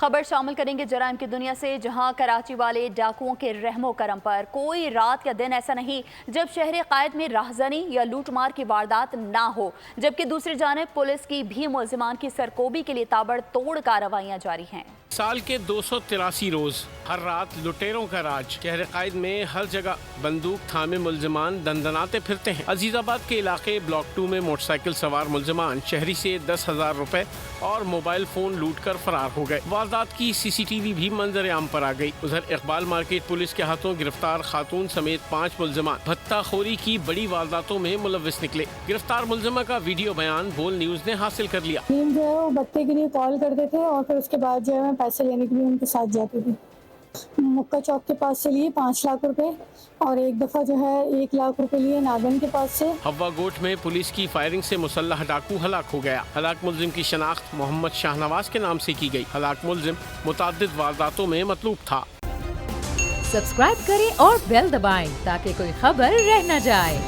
خبر شامل کریں گے جرائم کی دنیا سے، جہاں کراچی والے ڈاکوؤں کے رحم و کرم پر کوئی رات یا دن ایسا نہیں جب شہر قائد میں راہزنی یا لوٹ مار کی واردات نہ ہو، جبکہ دوسری جانب پولیس کی بھی ملزمان کی سرکوبی کے لیے تابڑ توڑ کارروائیاں جاری ہیں۔ سال کے 283 روز ہر رات لٹیروں کا راج، شہر قائد میں ہر جگہ بندوق تھامے ملزمان دندناتے پھرتے ہیں۔ عزیز آباد کے علاقے بلاک 2 میں موٹر سائیکل سوار ملزمان شہری سے 10,000 روپے اور موبائل فون لوٹ کر فرار ہو گئے۔ واردات کی CCTV بھی منظر عام پر آ گئی۔ ادھر اقبال مارکیٹ پولیس کے ہاتھوں گرفتار خاتون سمیت 5 ملزمان بھتہ خوری کی بڑی وارداتوں میں ملوث نکلے۔ گرفتار ملزمہ کا ویڈیو بیان بول نیوز نے حاصل کر لیا۔ جو ہے وہ بھتے کے لیے کال کرتے تھے اور پھر اس کے بعد جو ہے میں پیسے لینے کے لیے ان کے ساتھ جاتی تھی۔ مکہ چوک کے پاس سے لیے 5 لاکھ روپے اور ایک دفعہ جو ہے 1 لاکھ روپے لیے ناگن کے پاس سے۔ ہوا گوٹ میں پولیس کی فائرنگ سے مسلح ڈاکو ہلاک ہو گیا۔ ہلاک ملزم کی شناخت محمد شاہ نواز کے نام سے کی گئی۔ ہلاک ملزم متعدد وارداتوں میں مطلوب تھا۔ سبسکرائب کریں اور بیل دبائیں تاکہ کوئی خبر رہ نہ جائے۔